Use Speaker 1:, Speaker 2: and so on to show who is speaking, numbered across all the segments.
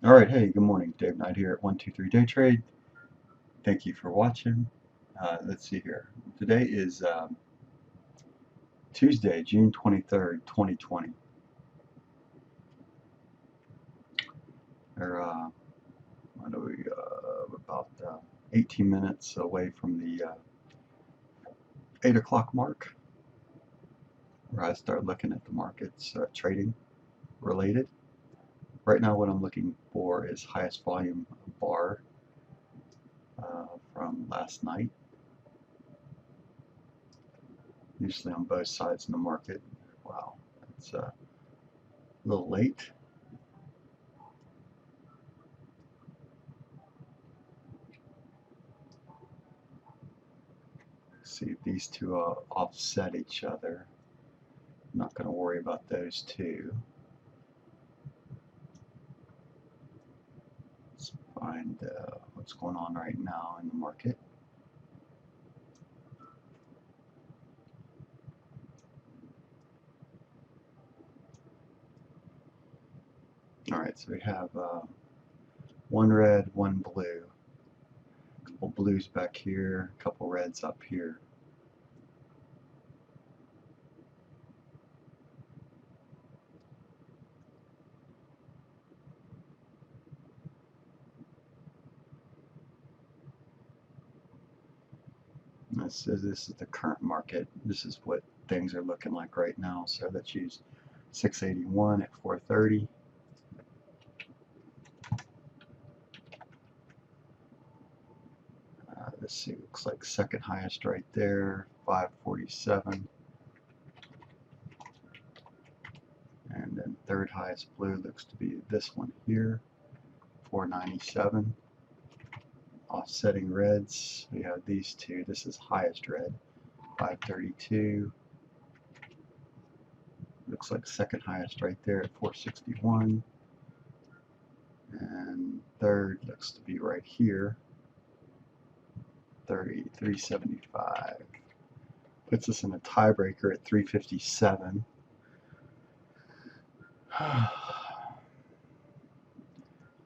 Speaker 1: Alright, hey, good morning. Dave Knight here at 123 Day Trade. Thank you for watching. Let's see here. Today is Tuesday, June 23rd, 2020. We're what are we, about 18 minutes away from the 8 o'clock mark, where I start looking at the markets, trading related. Right now what I'm looking for is highest volume bar from last night. Usually on both sides in the market. Wow, it's a little late. See if these two offset each other. I'm not going to worry about those two. Let's find what's going on right now in the market. Alright, so we have one red, one blue. A couple blues back here, a couple reds up here. This is the current market. This is what things are looking like right now. So let's use 681 at 430. Let's see, looks like second highest right there, 547. And then third highest blue looks to be this one here, 497. Offsetting reds, we have these two. This is highest red, 532. Looks like second highest right there at 461. And third looks to be right here, 375. Puts us in a tiebreaker at 357.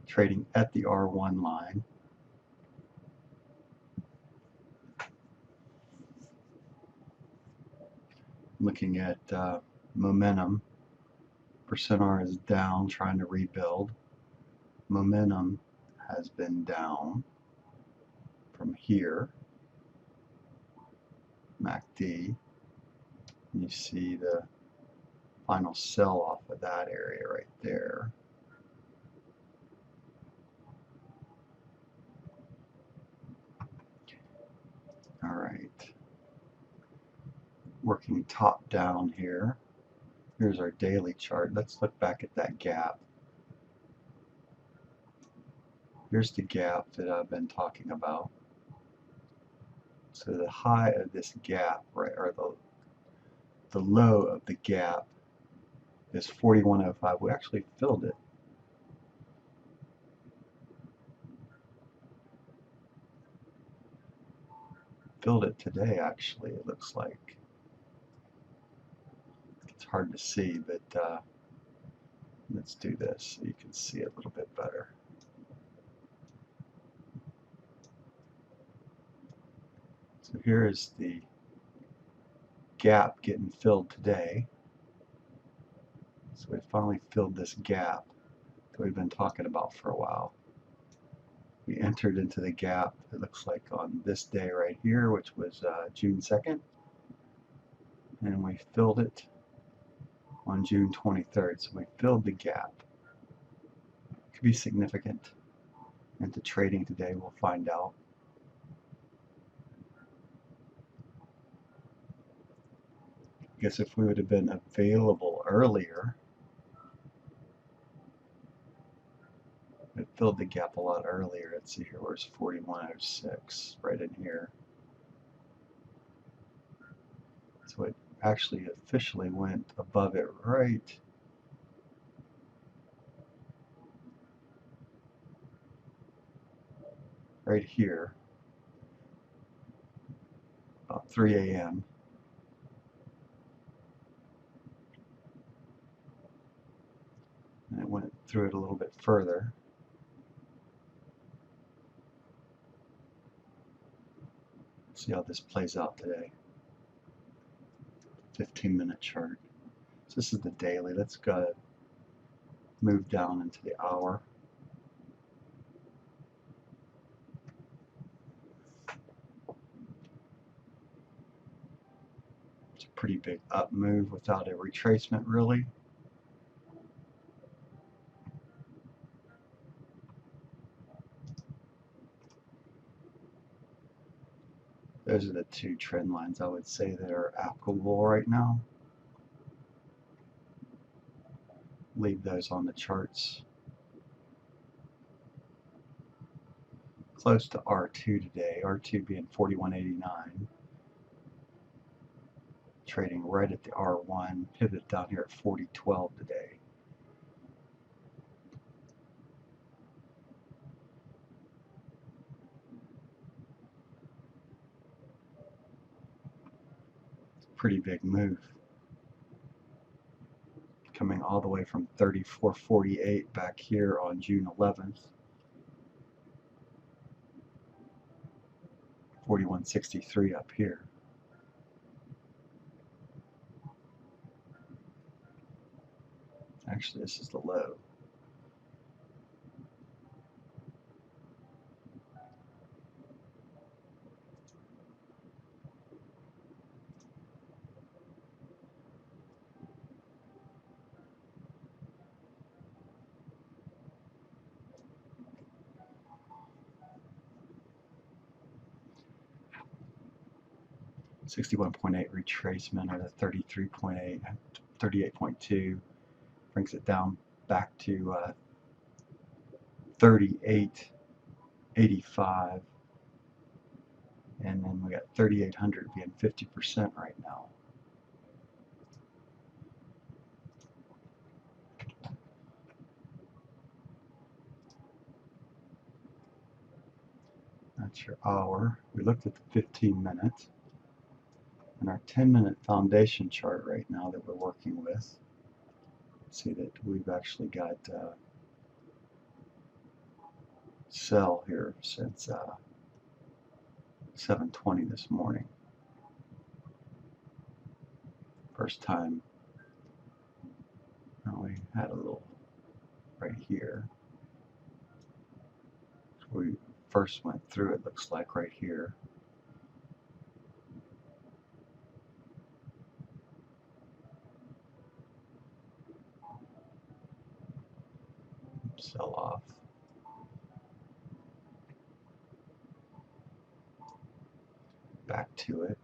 Speaker 1: Trading at the R1 line. Looking at momentum. Percent R is down, trying to rebuild. Momentum has been down from here. MACD. And you see the final sell off of that area right there. All right. Working top down here. Here's our daily chart. Let's look back at that gap. Here's the gap that I've been talking about. So the high of this gap, right, or the low of the gap is 4105. We actually filled it. Filled it today, actually, it looks like. It's hard to see, but let's do this so you can see it a little bit better. So here is the gap getting filled today. So we finally filled this gap that we've been talking about for a while. We entered into the gap, it looks like on this day right here, which was June 2nd. And we filled it on June 23rd. So we filled the gap. It could be significant into trading today, we'll find out. I guess if we would have been available earlier, it filled the gap a lot earlier. Let's see here, where's 4106? Right in here. So it actually officially went above it right here, about 3 a.m. And it went through it a little bit further. See how this plays out today. 15-minute chart. So this is the daily. Let's go move down into the hour. It's a pretty big up move without a retracement, really. Those are the two trend lines I would say that are applicable right now. Leave those on the charts. Close to R2 today, R2 being 41.89. Trading right at the R1, pivot down here at 40.12 today. Pretty big move. Coming all the way from 34.48 back here on June 11th. 41.63 up here. Actually, this is the low. $61.8 retracement at a 33.8, 38.2 brings it down back to 38.85, and then we got 3,800 being 50% right now. That's your hour. We looked at the 15-minute. And our 10-minute foundation chart right now that we're working with, see that we've actually got sell here since 7:20 this morning. First time we had a little right here. So we first went through, it looks like right here. Sell off. Back to it.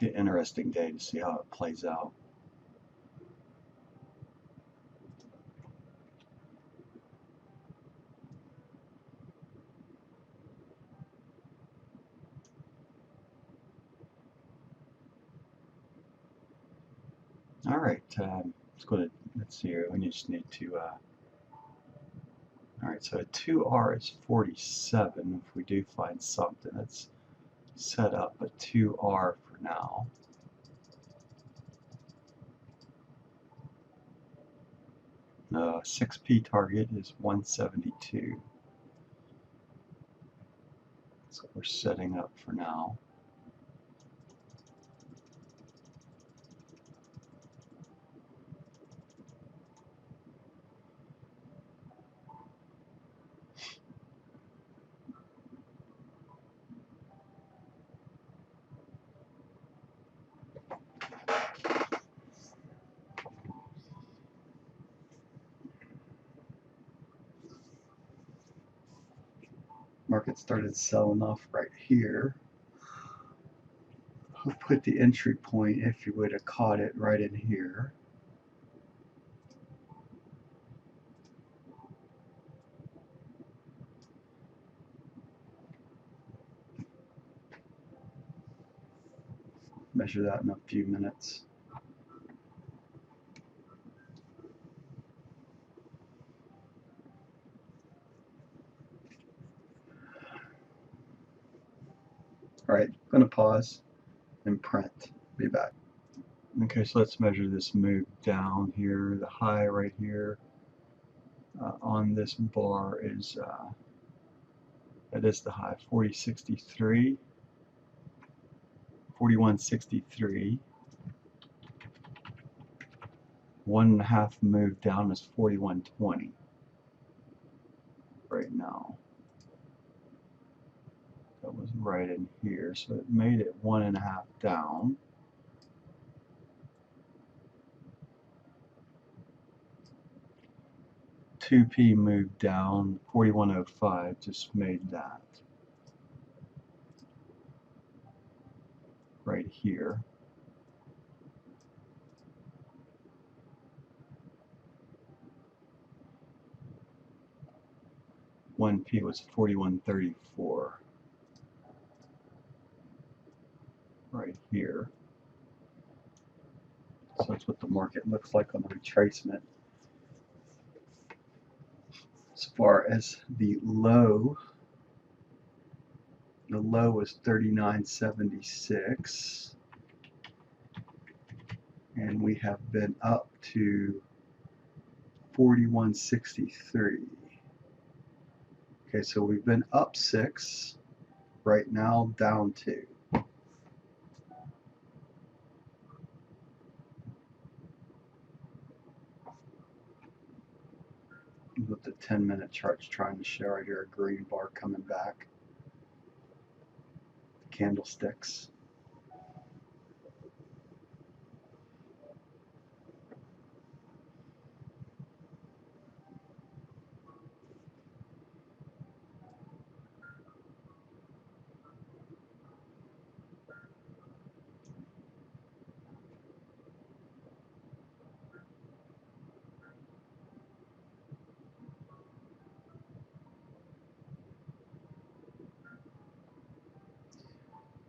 Speaker 1: Be an interesting day to see how it plays out. All right, let's see here. We just need to, all right, so a 2R is 47. If we do find something, let's set up a 2R for now. 6P target is 172. That's what we're setting up for now. Market started selling off right here. I'll put the entry point, if you would have caught it, right in here. Measure that in a few minutes. All right, I'm going to pause and print. Be back. Okay, so let's measure this move down here, the high right here. on this bar is that is the high, 4063, 4163. 1.5 move down is 4120 right now. That was right in here, so it made it 1.5 down. Two P moved down, 4105 just made that right here. One P was 4134 right here. So that's what the market looks like on retracement. As far as the low was 39.76, and we have been up to 41.63. Okay, so we've been up 6, right now down 2. What the 10-minute chart's trying to show right here, a green bar coming back. Candlesticks.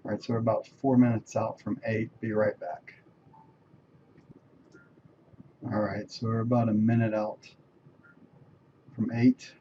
Speaker 1: Alright, so we're about 4 minutes out from 8. Be right back. Alright, so we're about a minute out from 8.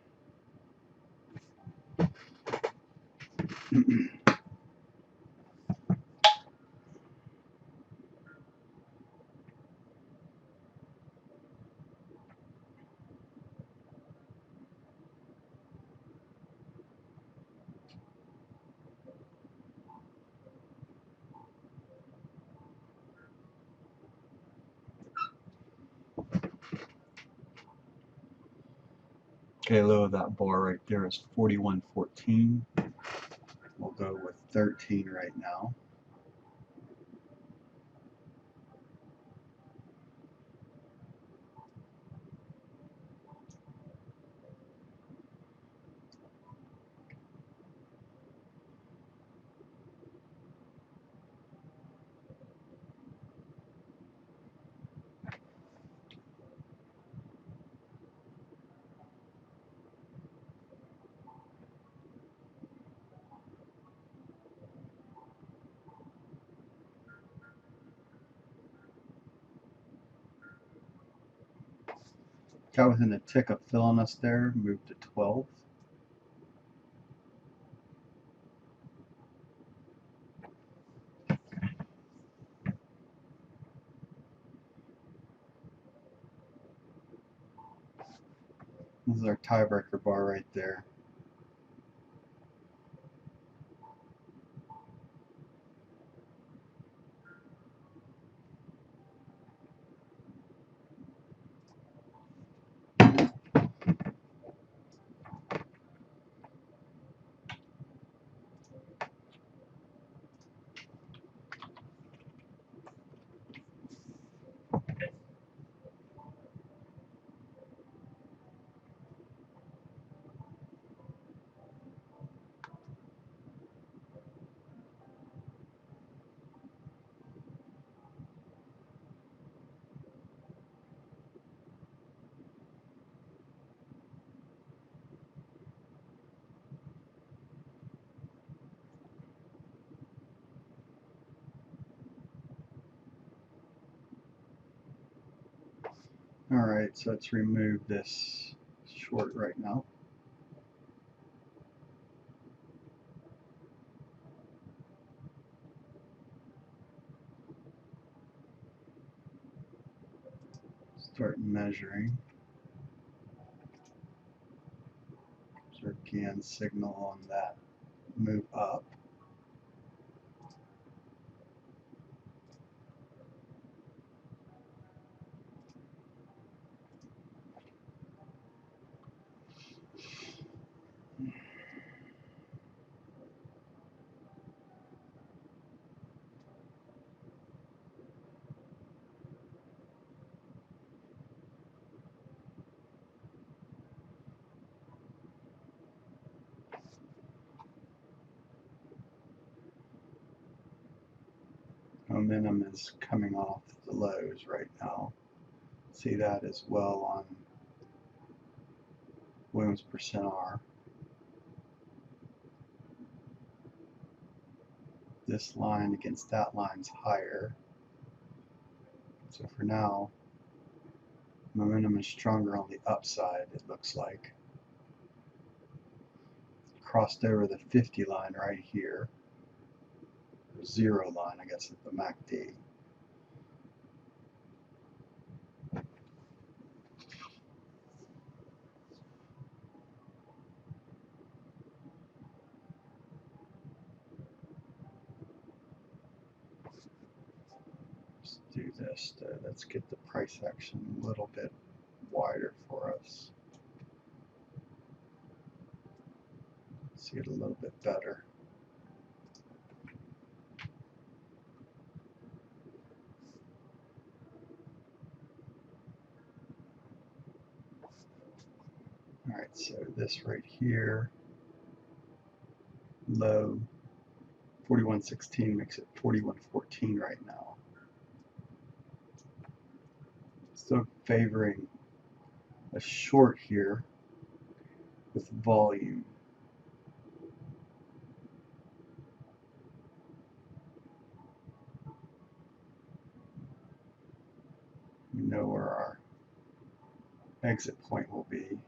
Speaker 1: Okay, low of that bar right there is 41.14. We'll go with 13 right now. Got within a tick of filling us there, moved to 12. This is our tiebreaker bar right there. Alright, so let's remove this short right now. Start measuring. Fibonaccian signal on that move up. Momentum is coming off the lows right now. See that as well on Williams percent R. This line against that line's higher. So for now, momentum is stronger on the upside, it looks like. Crossed over the 50 line right here. The 0 line, I guess, at the MACD. Let's do this. Let's get the price action a little bit wider for us. See it a little bit better. Alright, so this right here, low 41.16 makes it 41.14 right now. Still favoring a short here with volume. We know where our exit point will be.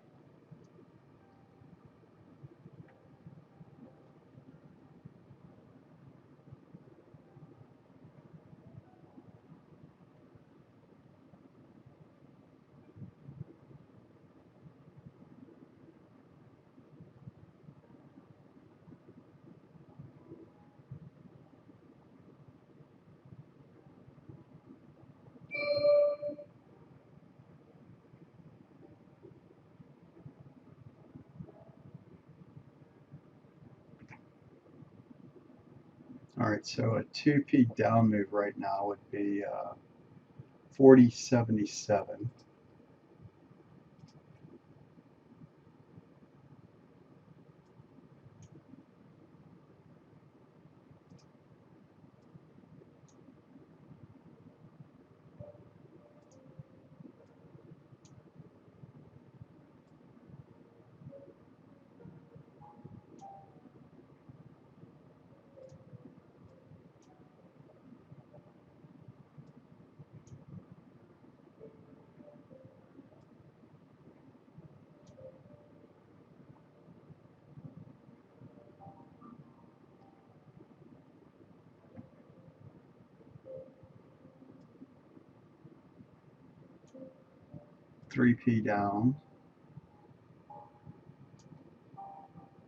Speaker 1: Alright, so a 2P down move right now would be 40.77. $3P down.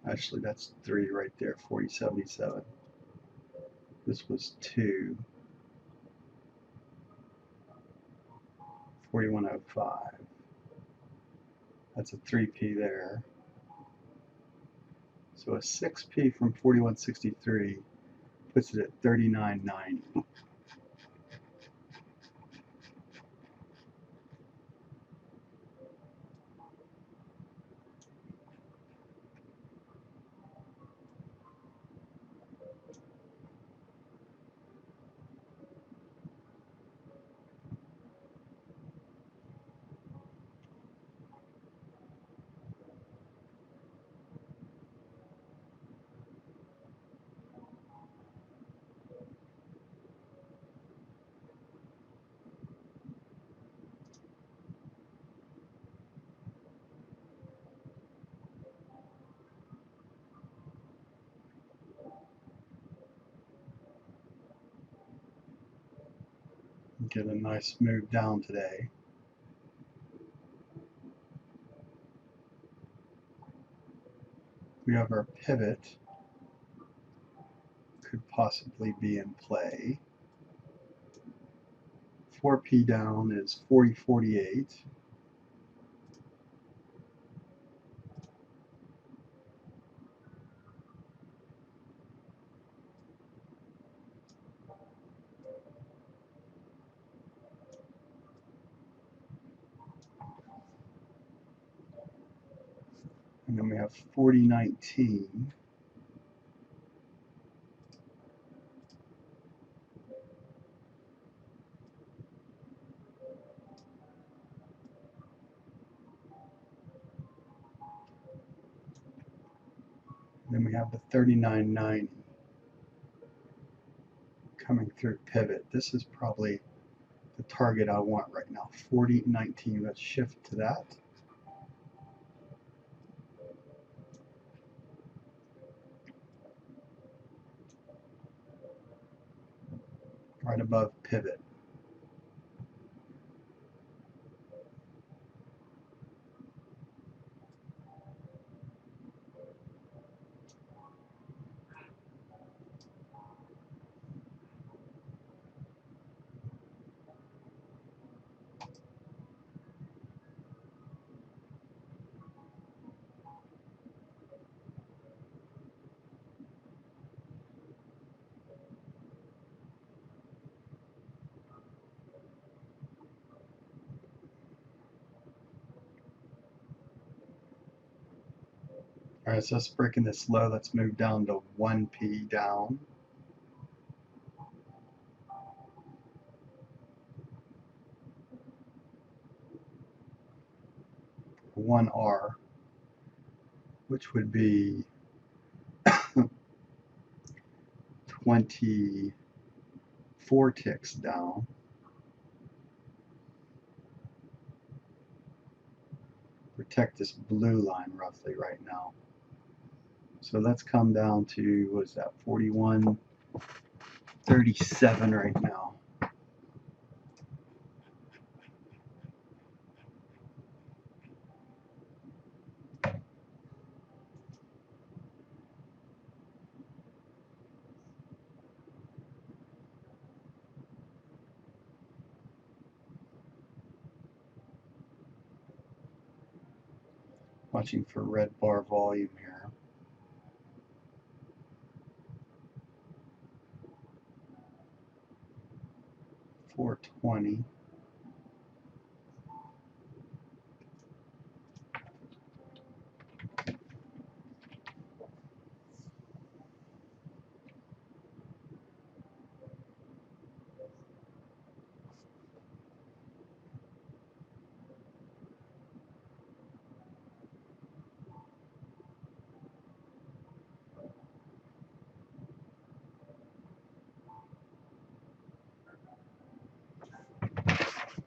Speaker 1: Actually, that's 3 right there, 40.77. This was 2, 41.05. That's a 3P there. So a 6P from 41.63 puts it at 39.90. Get a nice move down today. we have our pivot, could possibly be in play. 4p down is 40.48. And then we have 40.19. Then we have the 39.90 coming through pivot. This is probably the target I want right now. 40.19. Let's shift to that. Right above pivot. Alright, so let's breaking this low. Let's move down to 1p down. One R, which would be 24 ticks down. Protect this blue line roughly right now. So let's come down to, what's that, 41.37 right now. Watching for red bar volume here. $4.20.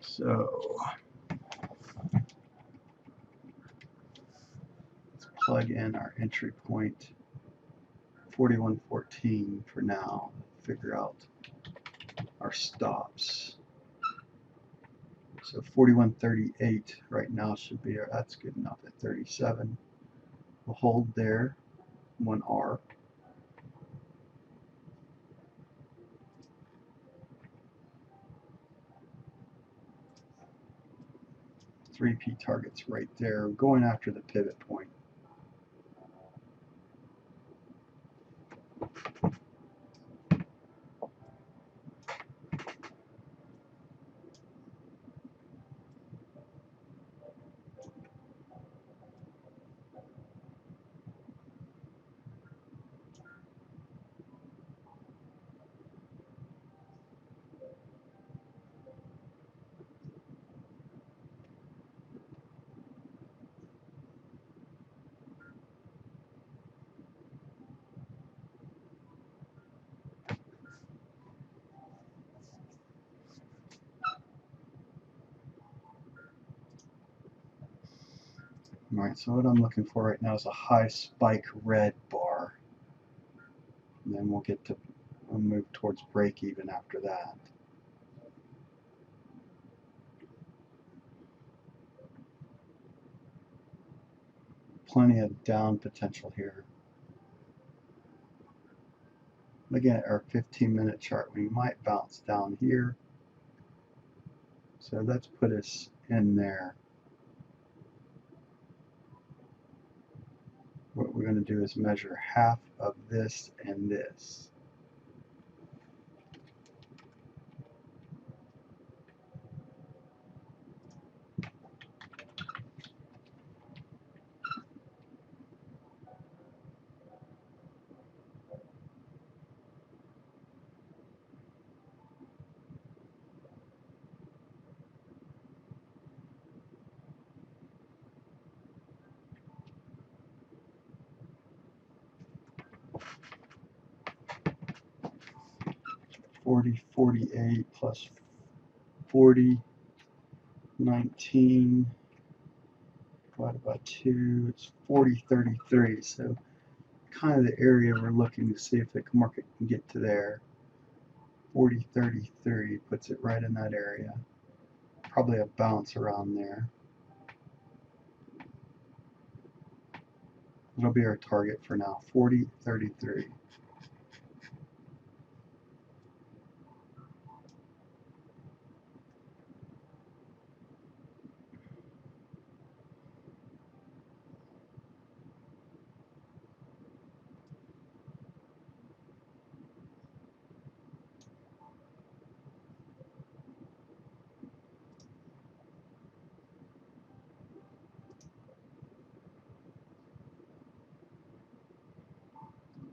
Speaker 1: So let's plug in our entry point, 41.14 for now. Figure out our stops. So 41.38 right now should be, that's good enough at 37. We'll hold there, 1R. 3p targets right there, going after the pivot point. Alright, so what I'm looking for right now is a high spike red bar. And then we'll move towards break even after that. plenty of down potential here. Looking at our 15-minute chart, we might bounce down here. So let's put us in there. What we're going to do is measure half of this and this. $40.48 plus $40.19 divided by 2, it's $40.33. So kind of the area we're looking to see if the market can get to there. 40.33 puts it right in that area. Probably a bounce around there. It'll be our target for now, 40.33.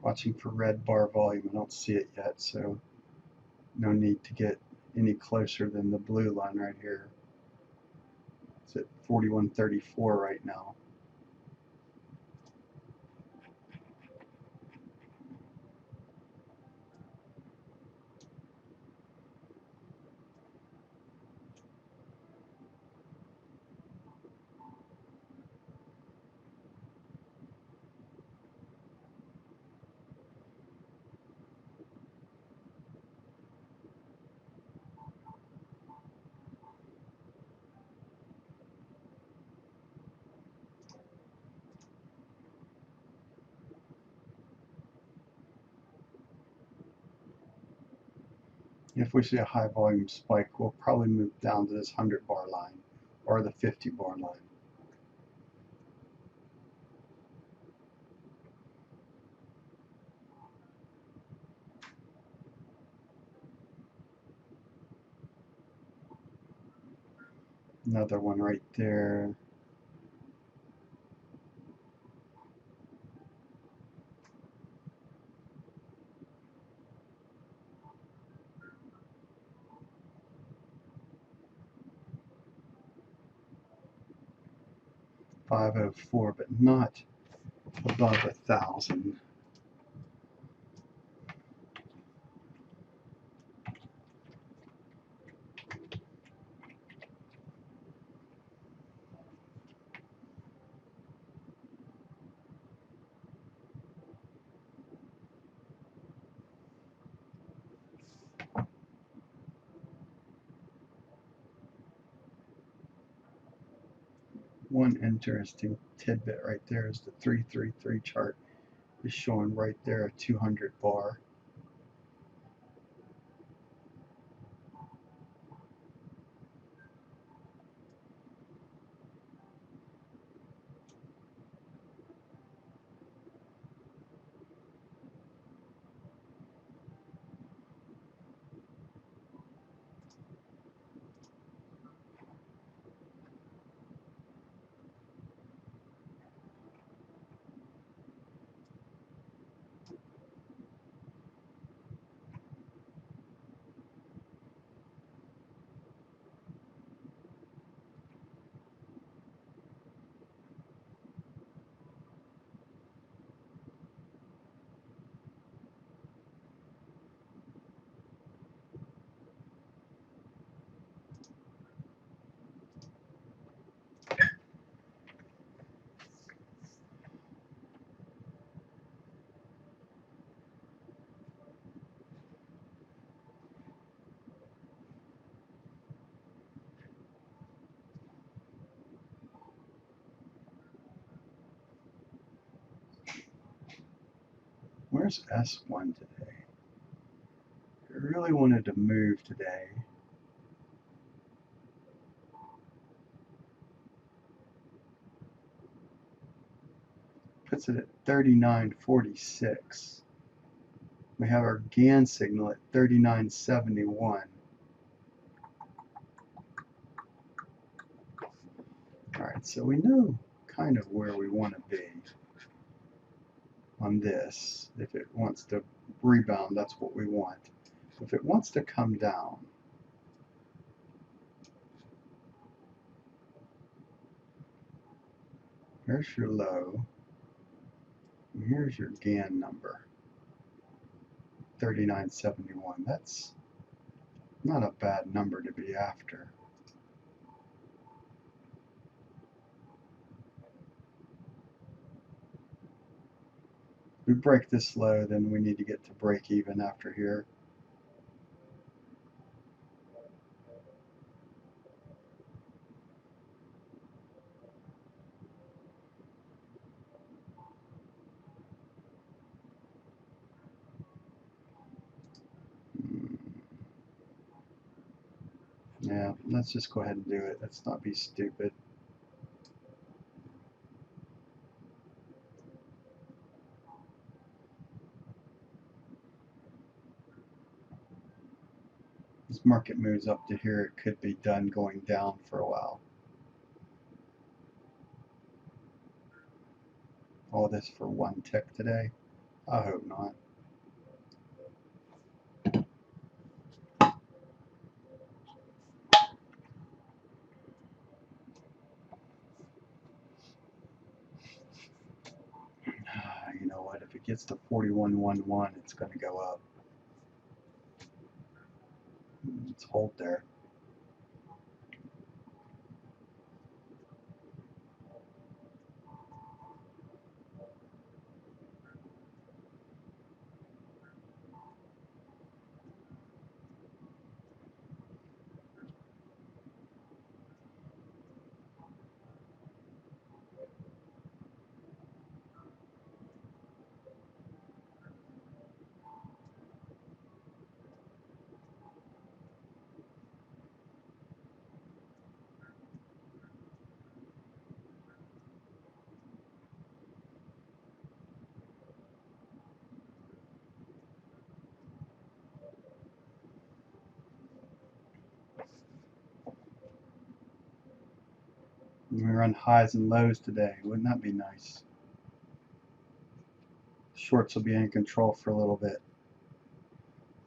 Speaker 1: Watching for red bar volume. I don't see it yet, so no need to get any closer than the blue line right here. It's at 41.34 right now. If we see a high volume spike, we'll probably move down to this 100 bar line or the 50 bar line. Another one right there. $504, but not above 1,000. One interesting tidbit right there is the 333 chart is showing right there a 200 bar. Where's S1 today? I really wanted to move today. Puts it at 39.46. We have our GAN signal at 39.71. Alright, so we know kind of where we want to be on this. If it wants to rebound, that's what we want. If it wants to come down, here's your low, and here's your GAN number, 39.71. That's not a bad number to be after. If we break this low, then we need to get to break even after here. Yeah, let's just go ahead and do it. Let's not be stupid. This market moves up to here, it could be done going down for a while. All this for one tick today? I hope not. You know what, if it gets to 41.11, it's going to go up. Let's hold there. We run highs and lows today. Wouldn't that be nice? Shorts will be in control for a little bit.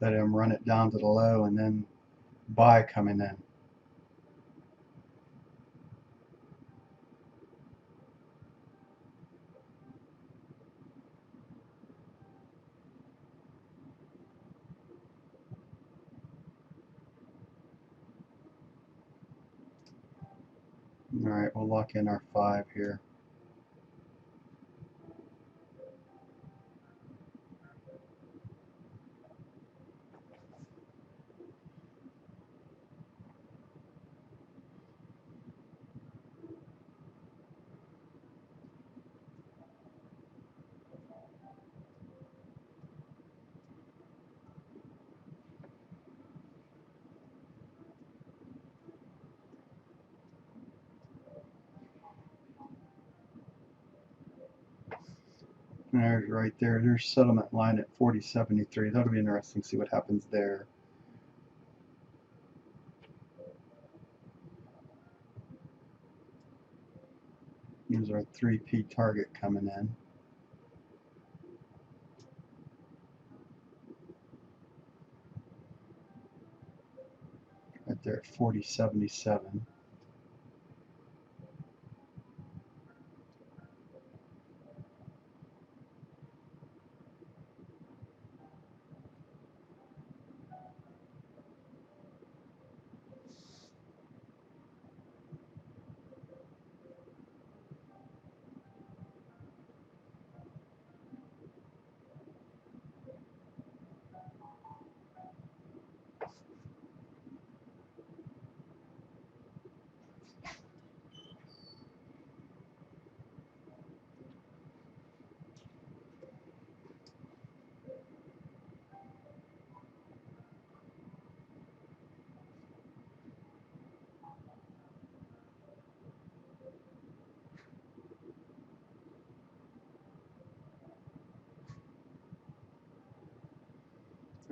Speaker 1: Let them run it down to the low and then buy coming in. Alright, we'll lock in our 5 here. There's right there. There's settlement line at 40.73. That'll be interesting to see what happens there. Here's our 3P target coming in. Right there at 40.77.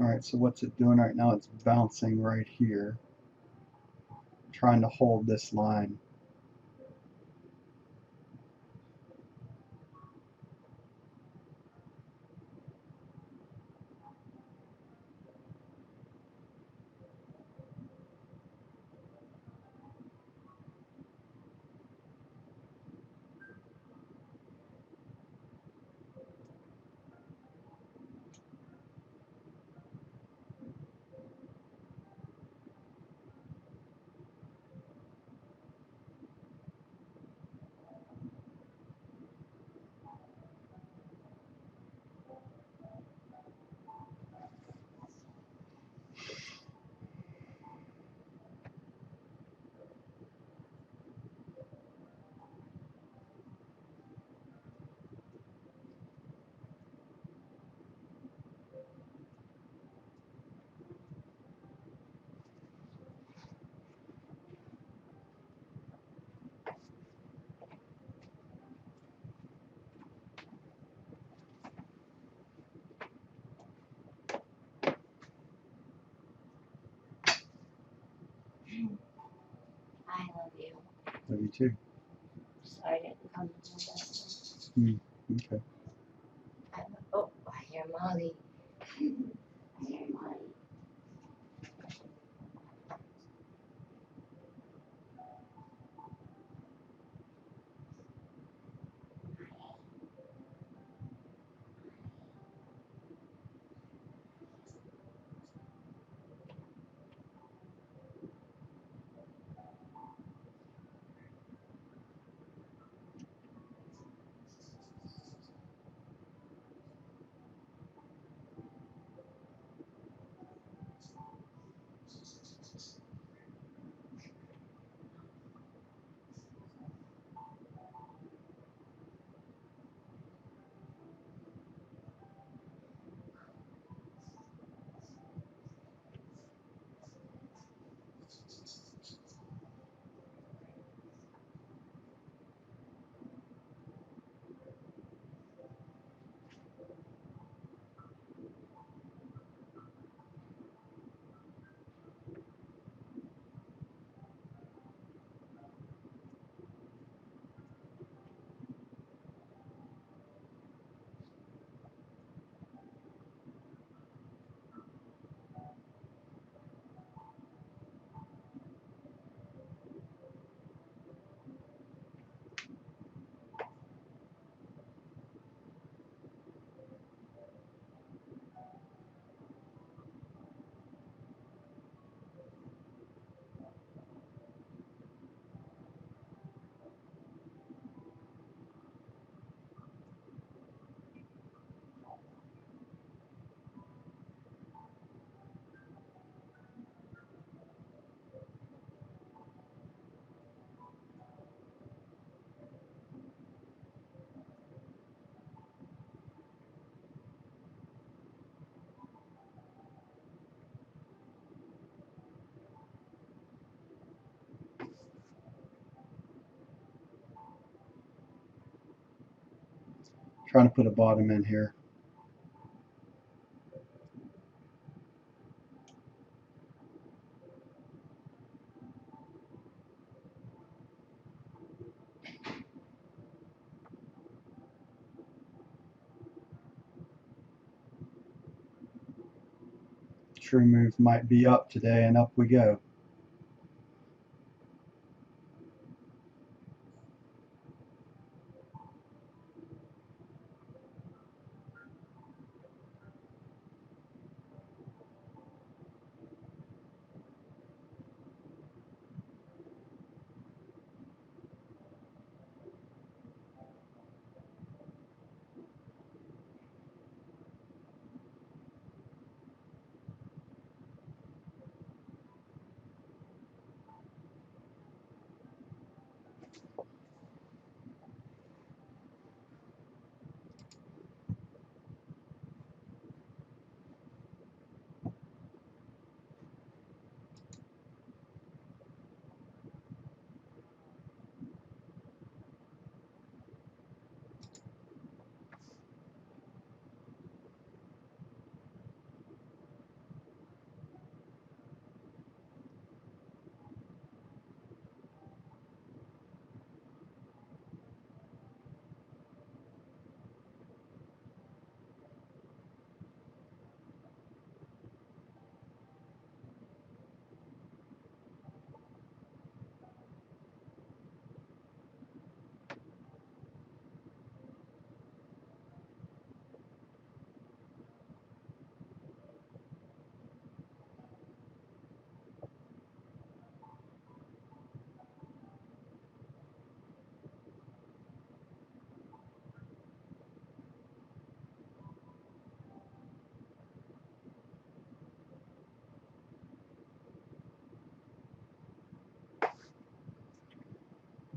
Speaker 1: Alright, so what's it doing right now? It's bouncing right here, trying to hold this line.
Speaker 2: I love you.
Speaker 1: Love you too.
Speaker 2: Sorry I didn't come to my best
Speaker 1: Okay.
Speaker 2: Oh, I hear Molly. I hear Molly.
Speaker 1: Trying to put a bottom in here. True move might be up today, and up we go.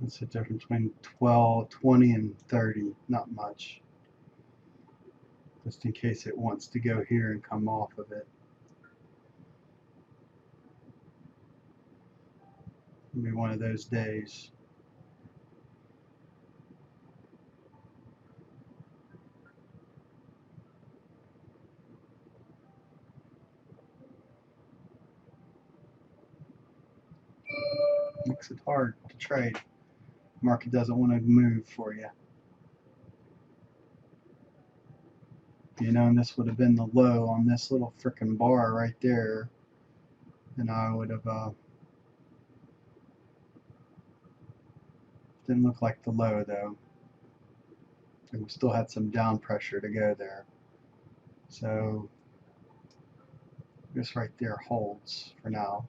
Speaker 1: What's the difference between 12, 20 and 30? Not much. Just in case it wants to go here and come off of it. It'll be one of those days. Makes it hard to trade. Market doesn't want to move for you. You know, and this would have been the low on this little frickin' bar right there, and I would have didn't look like the low though. And we still had some down pressure to go there. So this right there holds for now.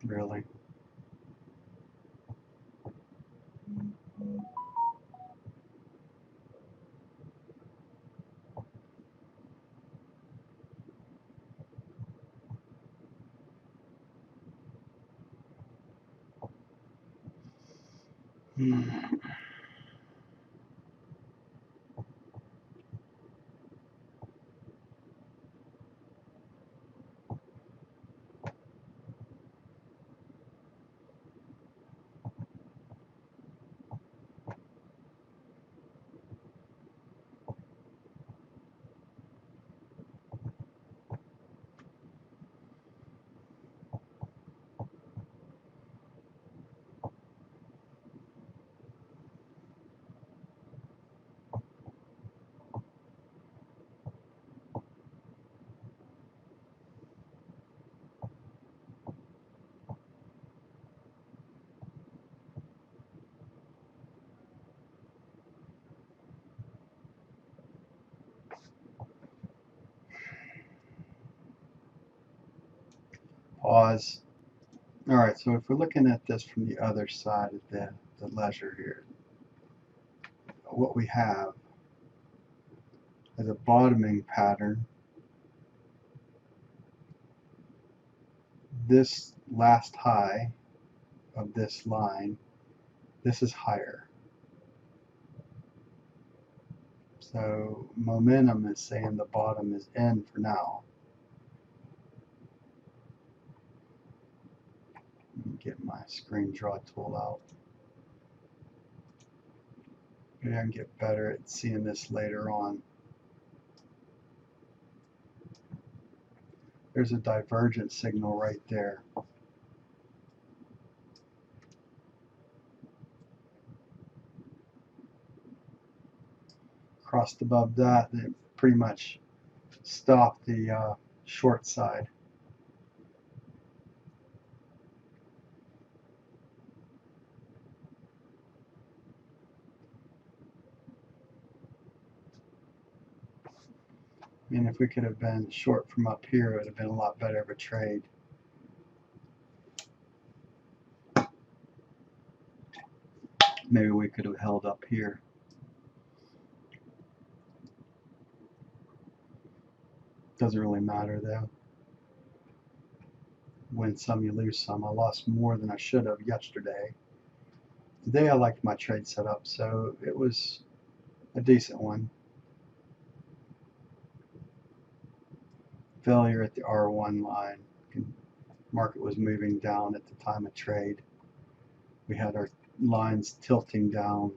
Speaker 1: Really. Pause. All right, so if we're looking at this from the other side of the ledger here, what we have is a bottoming pattern. This last high of this line, this is higher. So momentum is saying the bottom is in for now. Let me get my screen draw tool out. Maybe I can get better at seeing this later on. There's a divergence signal right there. Crossed above that, it pretty much stopped the short side. I mean, if we could have been short from up here, it would have been a lot better of a trade. Maybe we could have held up here. Doesn't really matter though. Win some, you lose some. I lost more than I should have yesterday. Today I liked my trade setup, so it was a decent one. Failure at the R1 line. Market was moving down at the time of trade. We had our lines tilting down.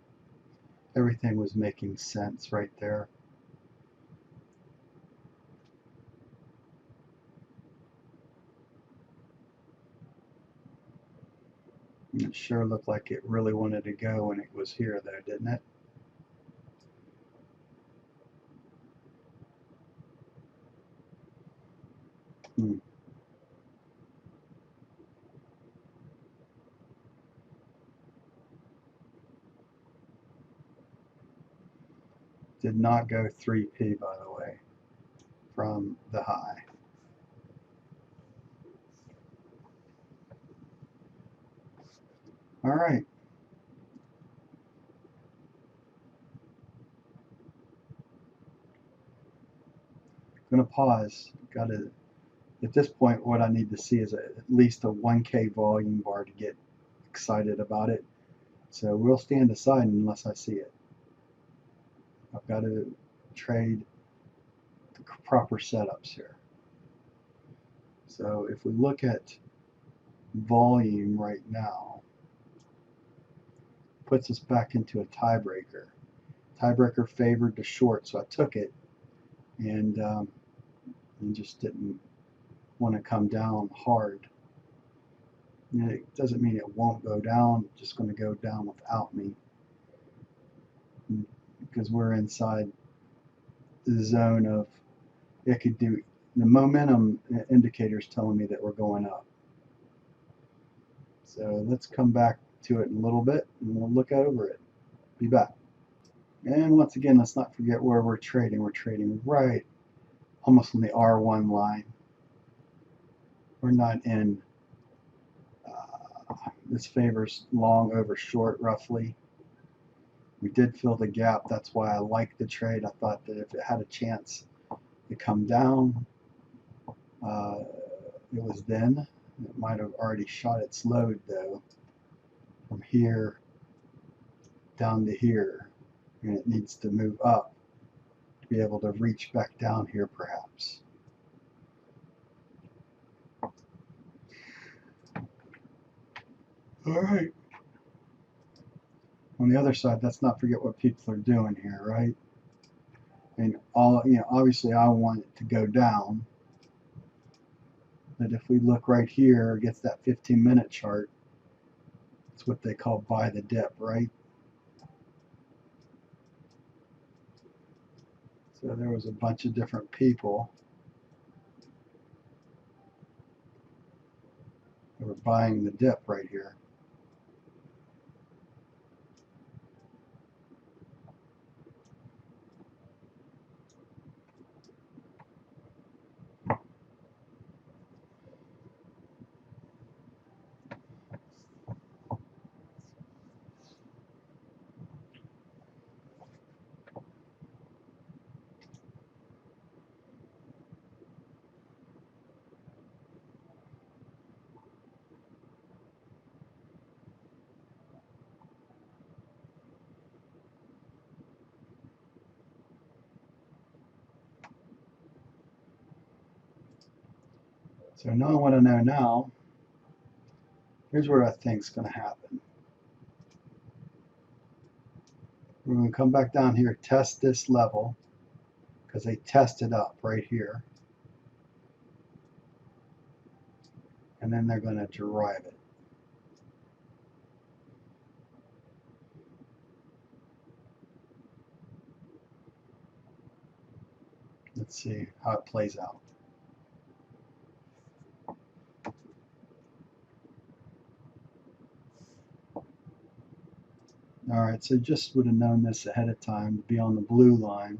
Speaker 1: Everything was making sense right there. It sure looked like it really wanted to go when it was here though, didn't it? Hmm. Did not go 3p, by the way, from the high. All right. I'm going to pause. Got to, at this point, what I need to see is at least a 1K volume bar to get excited about it. So we'll stand aside unless I see it. I've got to trade the proper setups here. So if we look at volume right now, puts us back into a tiebreaker. Tiebreaker favored the short, so I took it and just didn't want to come down hard. And it doesn't mean it won't go down, it's just going to go down without me because we're inside the zone of it could do. The momentum indicator is telling me that we're going up. So let's come back to it in a little bit and we'll look over it. Be back. And once again, let's not forget where we're trading. We're trading right almost on the R1 line. We're not in, this favors long over short roughly. We did fill the gap. That's why I liked the trade. I thought that if it had a chance to come down, it was then. It might have already shot its load though, from here down to here, and it needs to move up to be able to reach back down here perhaps. All right. On the other side, let's not forget what people are doing here, right? I mean, obviously I want it to go down, but if we look right here against that 15-minute chart, it's what they call buy the dip, right? So there was a bunch of different people that were buying the dip right here. So knowing what I know now, here's what I think is going to happen. We're going to come back down here, test this level, because they tested up right here. And then they're going to drive it. Let's see how it plays out. All right, so just would have known this ahead of time to be on the blue line.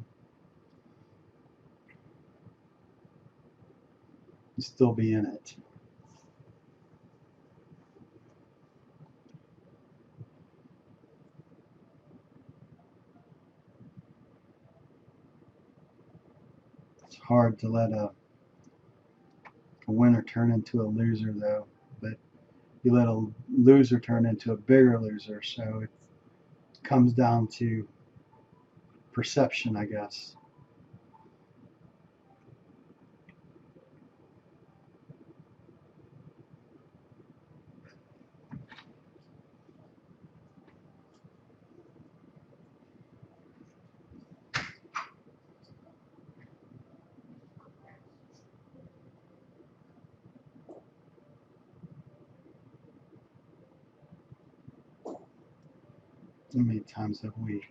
Speaker 1: You still be in it. It's hard to let a winner turn into a loser though, but you let a loser turn into a bigger loser, so it comes down to perception, I guess. How many times have we?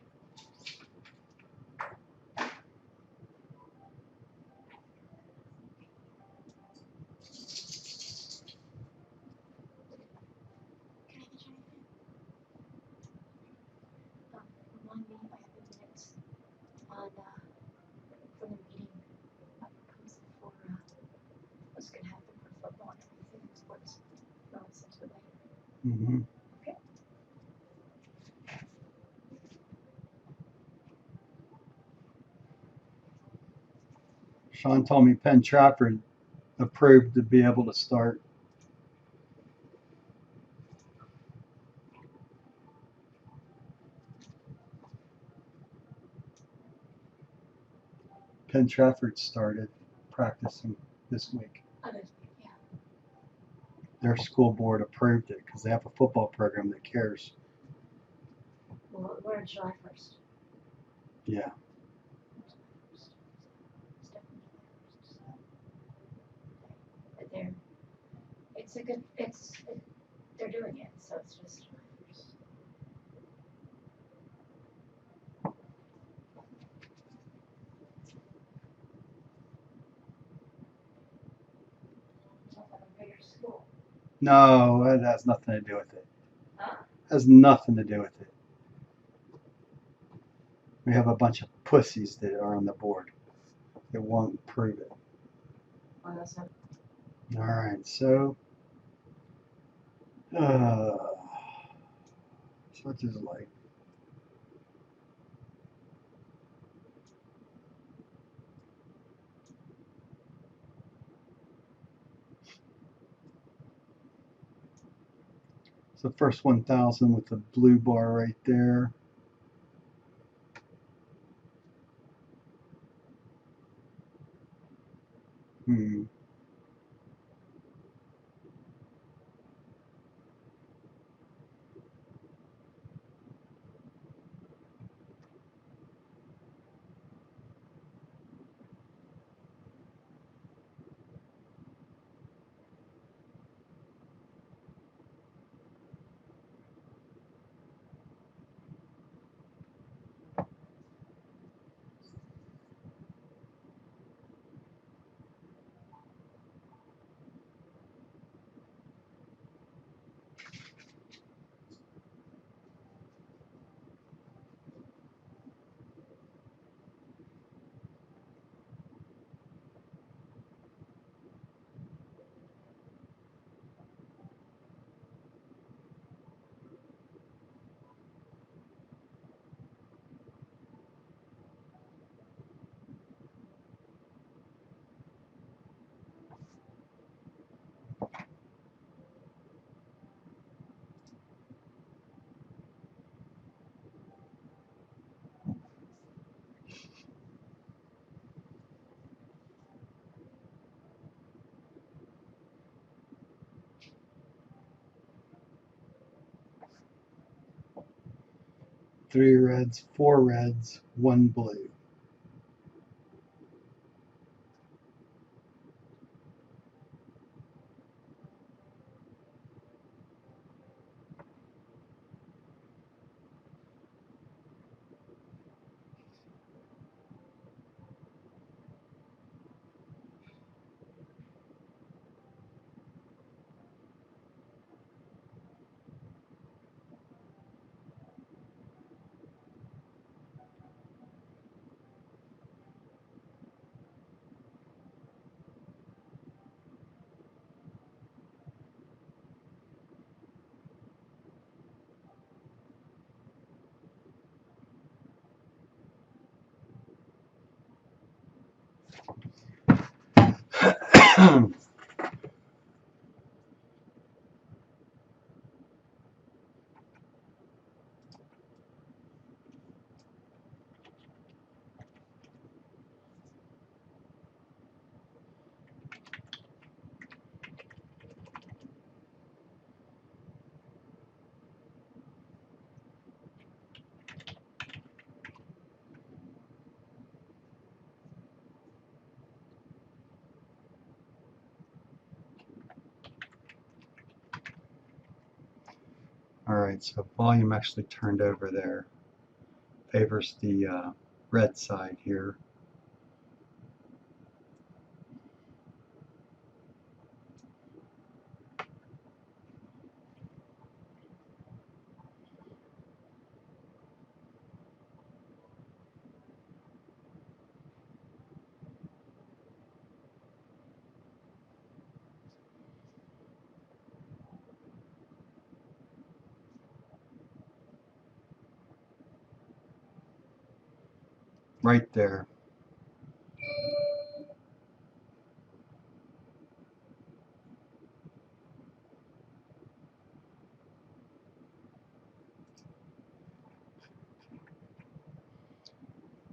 Speaker 2: Can I get you anything? Remind me, I have the minutes on, from the meeting, my proposal for, what's gonna happen for football and everything in sports. No, I'll send to it later.
Speaker 1: Mm-hmm.
Speaker 2: Okay.
Speaker 1: Sean told me Penn Trafford approved to be able to start. Penn Trafford started practicing this week.
Speaker 2: Others, yeah.
Speaker 1: Their school board approved it because they have a football program that cares.
Speaker 2: Well, we're on July 1st.
Speaker 1: Yeah.
Speaker 2: July 1st. It's definitely July 1st. So, but it's a good, they're doing it, so it's just July 1st. Sounds like a bigger school.
Speaker 1: No, it has nothing to do with it.
Speaker 2: Huh?
Speaker 1: Has nothing to do with it. We have a bunch of pussies that are on the board that won't approve it.
Speaker 2: Oh, that's not.
Speaker 1: All right, so what is it like? It's the first 1,000 with the blue bar right there. Hmm. Three reds, four reds, one blue. Alright, so volume actually turned over there. Favors the red side here. Right there.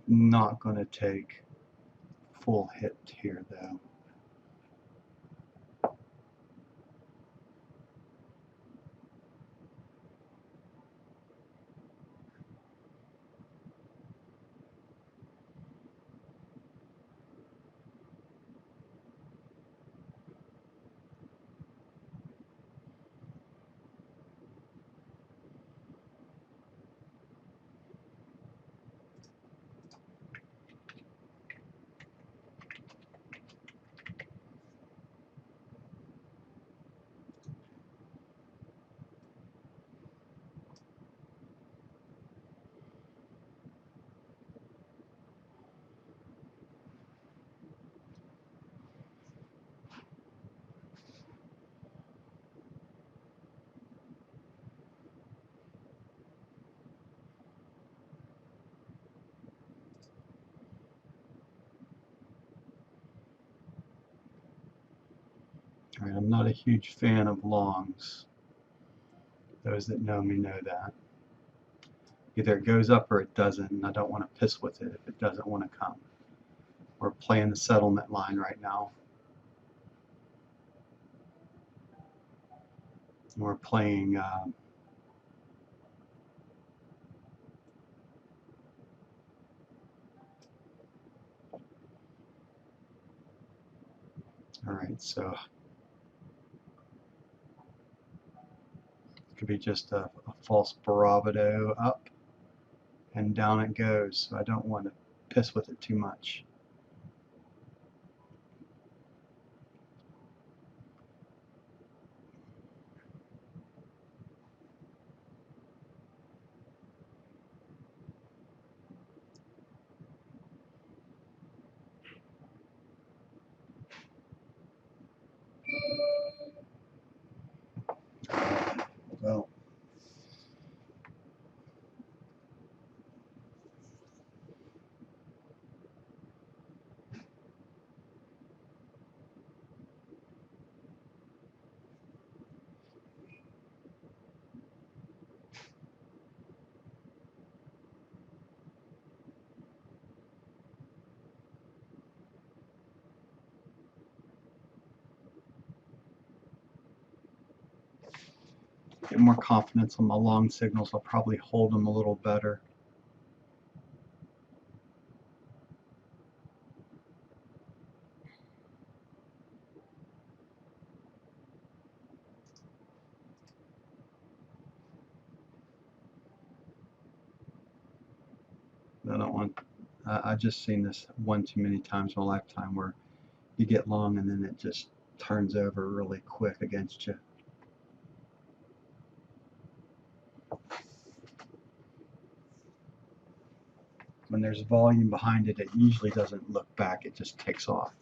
Speaker 1: Not going to take full hit here though. Alright, I'm not a huge fan of longs. Those that know me know that. Either it goes up or it doesn't, and I don't want to piss with it if it doesn't want to come. We're playing the settlement line right now. We're playing alright, so it could be just a false bravado up and down it goes, so I don't want to piss with it too much. Well, get more confidence on my long signals. I'll probably hold them a little better. I don't want. I've just seen this one too many times in my lifetime where you get long and then it just turns over really quick against you. When there's volume behind it, it usually doesn't look back, it just takes off.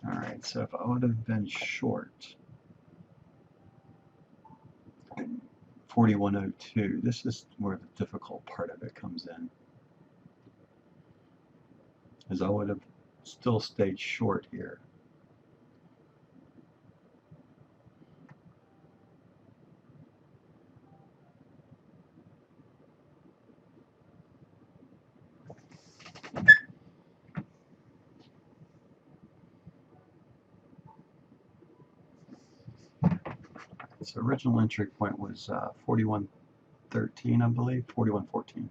Speaker 1: Alright, so if I would have been short 4102, this is where the difficult part of it comes in. As I would have still stayed short here. Its original entry point was 4113, I believe, 4114.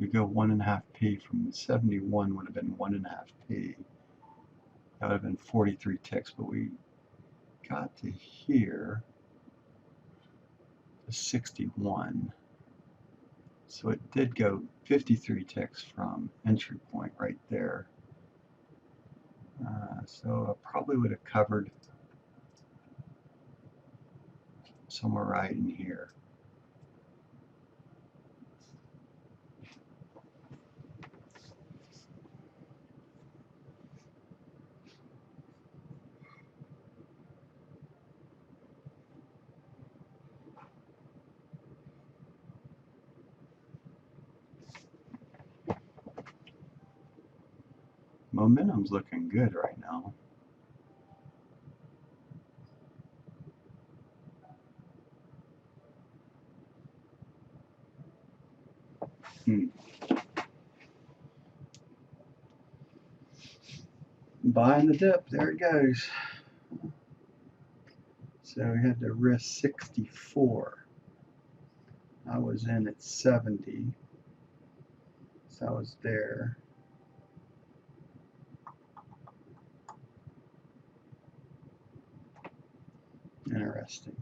Speaker 1: we go 1.5p from 71 would have been 1.5p. That would have been 43 ticks, but we got to here to 61. So it did go 53 ticks from entry point right there. So I probably would have covered somewhere right in here. Momentum's looking good right now. Buying the dip, there it goes. So we had to risk 64. I was in at 70. So I was there. Interesting.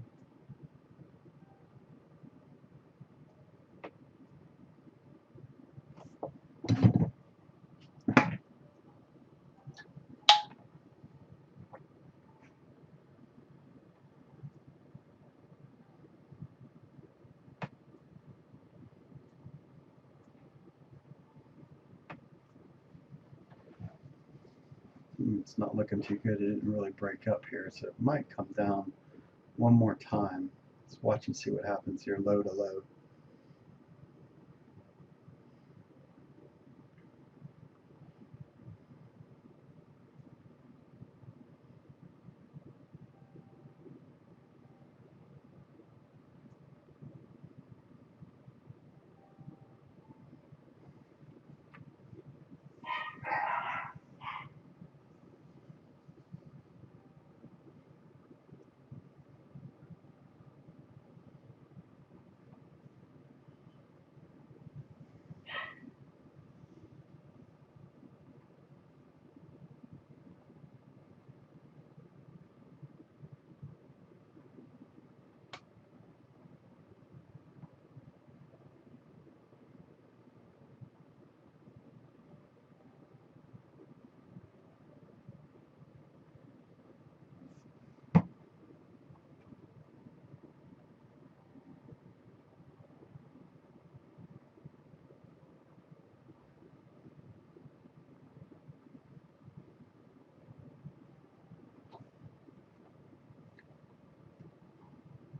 Speaker 1: It's not looking too good. It didn't really break up here, so it might come down one more time. Let's watch and see what happens here, low to low.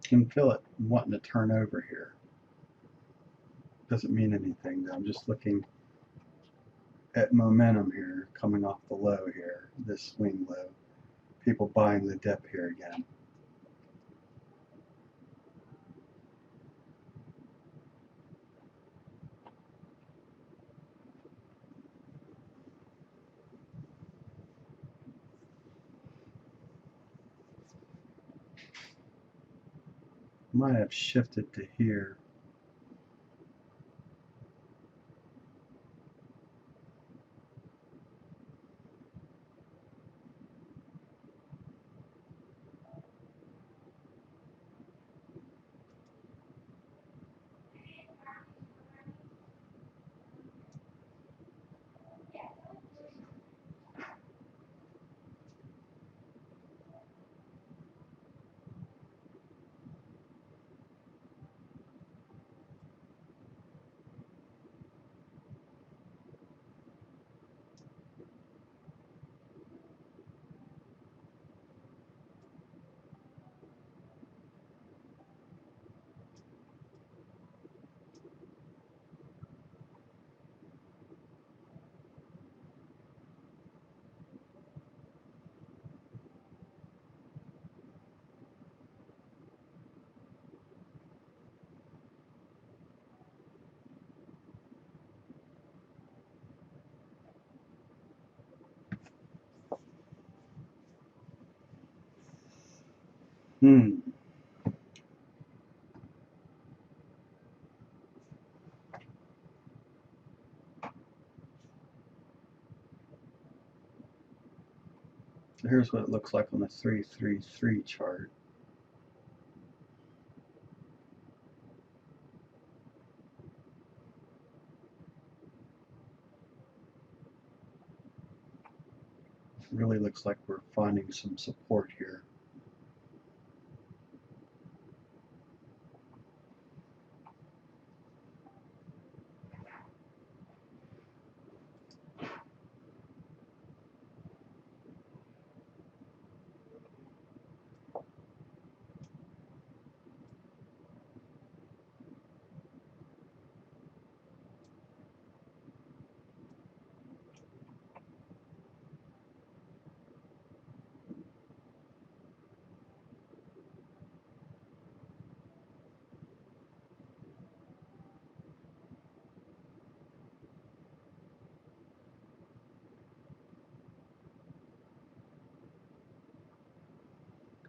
Speaker 1: Can feel it wanting to turn over here. Doesn't mean anything though. I'm just looking at momentum here coming off the low here, this swing low. People buying the dip here again. Might have shifted to here. Hmm. So here's what it looks like on the 333 chart. It really looks like we're finding some support here.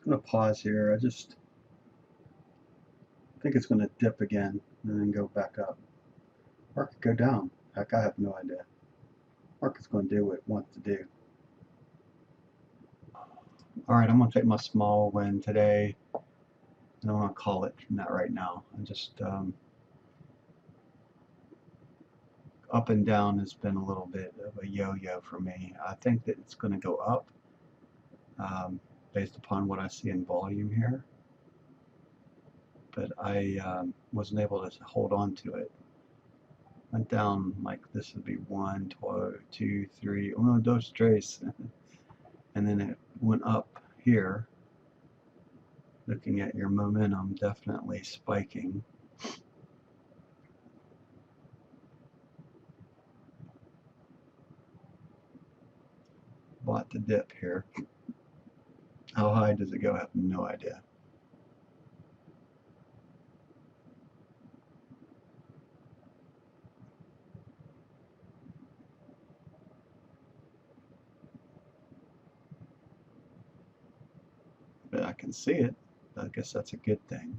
Speaker 1: I'm going to pause here. I just think it's going to dip again and then go back up. Or it could go down. Heck, I have no idea. Market's going to do what it wants to do. Alright, I'm going to take my small win today. I don't want to call it that right now. I'm just up and down has been a little bit of a yo-yo for me. I think that it's going to go up based upon what I see in volume here. But I wasn't able to hold on to it. Went down like this would be 1, 2, 3, uno, dos, tres. And then it went up here. Looking at your momentum, definitely spiking. Bought the dip here. How high does it go? I have no idea. But I can see it. I guess that's a good thing.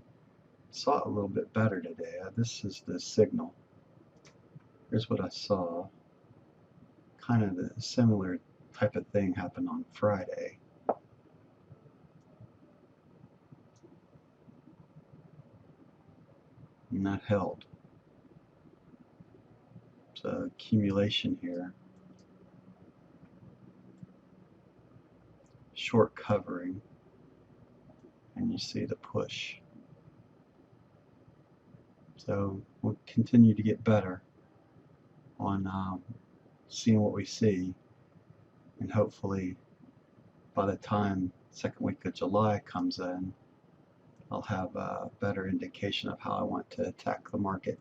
Speaker 1: Saw it a little bit better today. This is the signal. Here's what I saw. Kind of a similar type of thing happened on Friday. And that held. So accumulation here. Short covering. And you see the push. So we'll continue to get better on seeing what we see, and hopefully by the time second week of July comes in, I'll have a better indication of how I want to attack the market.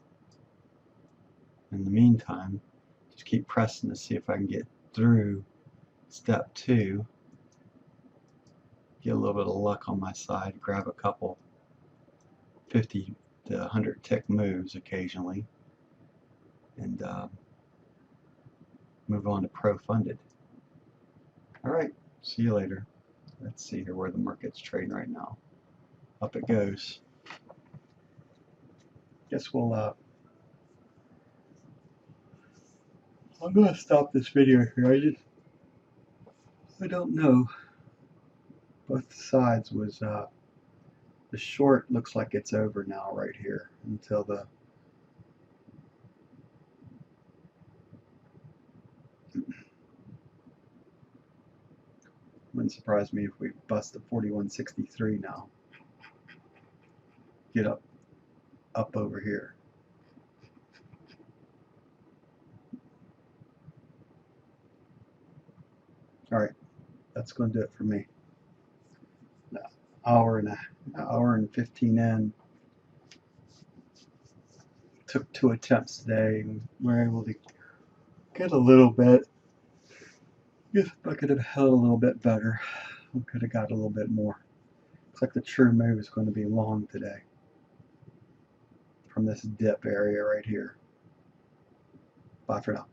Speaker 1: In the meantime, just keep pressing to see if I can get through step 2, get a little bit of luck on my side, grab a couple 50 to 100 tick moves occasionally, and move on to pro-funded. Alright, see you later. Let's see here where the market's trading right now. Up it goes. Guess we'll I'm gonna stop this video here. I don't know. Both sides was the short looks like it's over now right here until the wouldn't surprise me if we bust the 4163 now. Get up over here. Alright, that's gonna do it for me. Hour and 15 in. Took 2 attempts today. We were able to get a little bit. Guess I could have held a little bit better. We could have got a little bit more. Looks like the true move is going to be long today from this dip area right here. Bye for now.